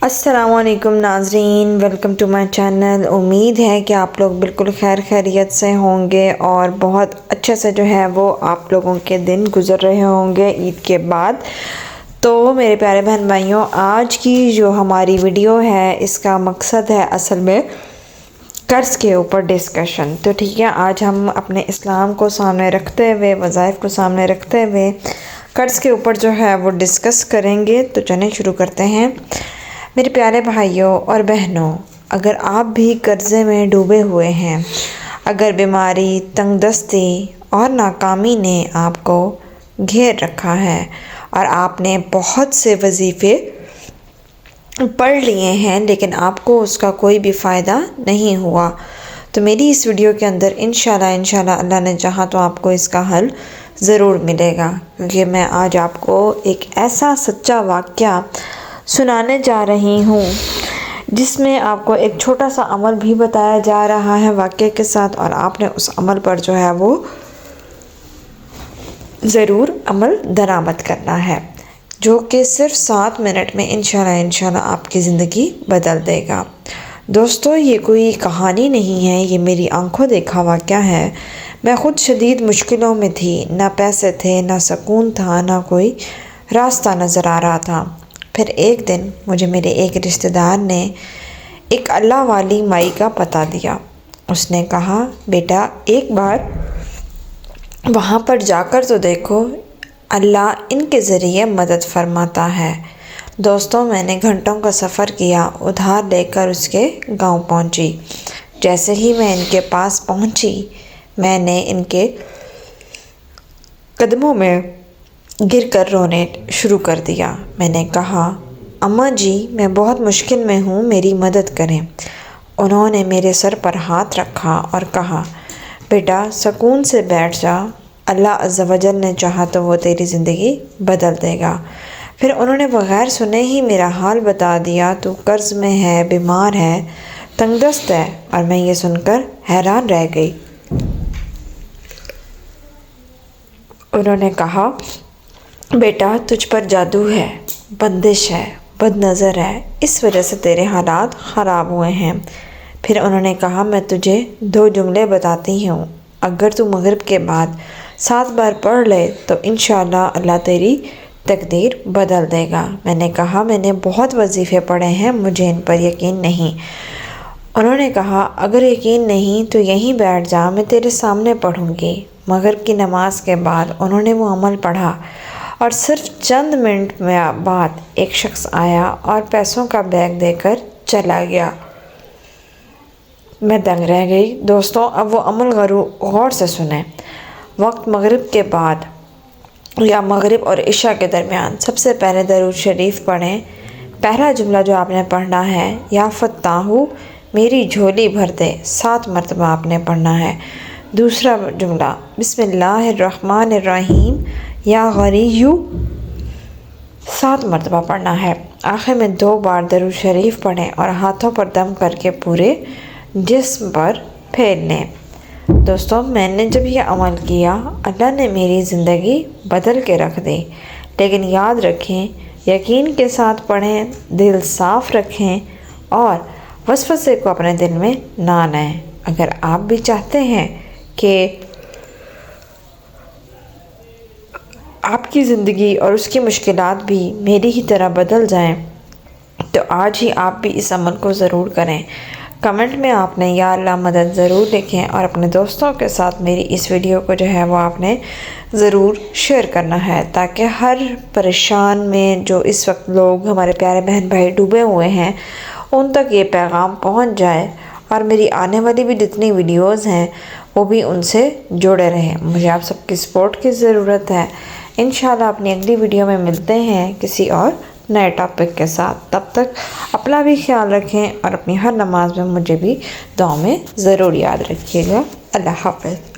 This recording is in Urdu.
السلام علیکم ناظرین، ویلکم ٹو مائی چینل۔ امید ہے کہ آپ لوگ بالکل خیر خیریت سے ہوں گے اور بہت اچھے سے جو ہے وہ آپ لوگوں کے دن گزر رہے ہوں گے عید کے بعد۔ تو میرے پیارے بہن بھائیوں، آج کی جو ہماری ویڈیو ہے اس کا مقصد ہے اصل میں قرض کے اوپر ڈسکشن۔ تو ٹھیک ہے، آج ہم اپنے اسلام کو سامنے رکھتے ہوئے، وظائف کو سامنے رکھتے ہوئے قرض کے اوپر جو ہے وہ ڈسکس کریں گے۔ تو چلیں شروع کرتے ہیں۔ میرے پیارے بھائیوں اور بہنوں، اگر آپ بھی قرضے میں ڈوبے ہوئے ہیں، اگر بیماری، تنگ دستی اور ناکامی نے آپ کو گھیر رکھا ہے اور آپ نے بہت سے وظیفے پڑھ لیے ہیں لیکن آپ کو اس کا کوئی بھی فائدہ نہیں ہوا، تو میری اس ویڈیو کے اندر انشاءاللہ اللہ نے چاہا تو آپ کو اس کا حل ضرور ملے گا، کیونکہ میں آج آپ کو ایک ایسا سچا واقعہ سنانے جا رہی ہوں جس میں آپ کو ایک چھوٹا سا عمل بھی بتایا جا رہا ہے واقعے کے ساتھ، اور آپ نے اس عمل پر جو ہے وہ ضرور عمل درآمد کرنا ہے، جو کہ صرف 7 منٹ میں انشاءاللہ آپ کی زندگی بدل دے گا۔ دوستو، یہ کوئی کہانی نہیں ہے، یہ میری آنکھوں دیکھا واقعہ ہے۔ میں خود شدید مشکلوں میں تھی، نہ پیسے تھے، نہ سکون تھا، نہ کوئی راستہ نظر آ رہا تھا۔ پھر ایک دن مجھے میرے ایک رشتہ دار نے ایک اللہ والی مائی کا پتہ دیا۔ اس نے کہا، بیٹا ایک بار وہاں پر جا کر تو دیکھو، اللہ ان کے ذریعے مدد فرماتا ہے۔ دوستوں، میں نے گھنٹوں کا سفر کیا، ادھار لے کر اس کے گاؤں پہنچی۔ جیسے ہی میں ان کے پاس پہنچی، میں نے ان کے قدموں میں گر کر رونے شروع کر دیا۔ میں نے کہا، اماں جی، میں بہت مشکل میں ہوں، میری مدد کریں۔ انہوں نے میرے سر پر ہاتھ رکھا اور کہا، بیٹا سکون سے بیٹھ جا، اللہ عز و جل نے چاہا تو وہ تیری زندگی بدل دے گا۔ پھر انہوں نے بغیر سنے ہی میرا حال بتا دیا، تو قرض میں ہے، بیمار ہے، تنگ دست ہے، اور میں یہ سن کر حیران رہ گئی۔ انہوں نے کہا، بیٹا تجھ پر جادو ہے، بندش ہے، بد نظر ہے، اس وجہ سے تیرے حالات خراب ہوئے ہیں۔ پھر انہوں نے کہا، میں تجھے 2 جملے بتاتی ہوں، اگر تو مغرب کے بعد 7 بار پڑھ لے تو انشاءاللہ اللہ تیری تقدیر بدل دے گا۔ میں نے کہا، میں نے بہت وظیفے پڑھے ہیں، مجھے ان پر یقین نہیں۔ انہوں نے کہا، اگر یقین نہیں تو یہیں بیٹھ جا، میں تیرے سامنے پڑھوں گی۔ مغرب کی نماز کے بعد انہوں نے وہ عمل پڑھا، اور صرف چند منٹ میں بعد ایک شخص آیا اور پیسوں کا بیگ دے کر چلا گیا۔ میں دنگ رہ گئی۔ دوستوں، اب وہ عمل غور سے سنیں۔ وقت مغرب کے بعد یا مغرب اور عشاء کے درمیان سب سے پہلے درود شریف پڑھیں۔ پہلا جملہ جو آپ نے پڑھنا ہے، یا فتاحو میری جھولی بھر دے، 7 مرتبہ آپ نے پڑھنا ہے۔ دوسرا جملہ، بسم اللہ الرحمن الرحیم یا غنیّو، 7 مرتبہ پڑھنا ہے۔ آخر میں 2 بار درود شریف پڑھیں اور ہاتھوں پر دم کر کے پورے جسم پر پھیر لیں۔ دوستوں، میں نے جب یہ عمل کیا، اللہ نے میری زندگی بدل کے رکھ دی۔ لیکن یاد رکھیں، یقین کے ساتھ پڑھیں، دل صاف رکھیں اور وسوسے کو اپنے دل میں نہ لیں۔ اگر آپ بھی چاہتے ہیں کہ آپ کی زندگی اور اس کی مشکلات بھی میری ہی طرح بدل جائیں، تو آج ہی آپ بھی اس عمل کو ضرور کریں۔ کمنٹ میں آپ نے یا اللہ مدد ضرور لکھیں، اور اپنے دوستوں کے ساتھ میری اس ویڈیو کو جو ہے وہ آپ نے ضرور شیئر کرنا ہے، تاکہ ہر پریشان میں جو اس وقت لوگ ہمارے پیارے بہن بھائی ڈوبے ہوئے ہیں ان تک یہ پیغام پہنچ جائے، اور میری آنے والی بھی جتنی ویڈیوز ہیں وہ بھی ان سے جڑے رہیں۔ مجھے آپ سب کی سپورٹ کی ضرورت ہے۔ انشاءاللہ اپنی اگلی ویڈیو میں ملتے ہیں کسی اور نئے ٹاپک کے ساتھ۔ تب تک اپنا بھی خیال رکھیں اور اپنی ہر نماز میں مجھے بھی دعا میں ضرور یاد رکھیے گا۔ اللہ حافظ۔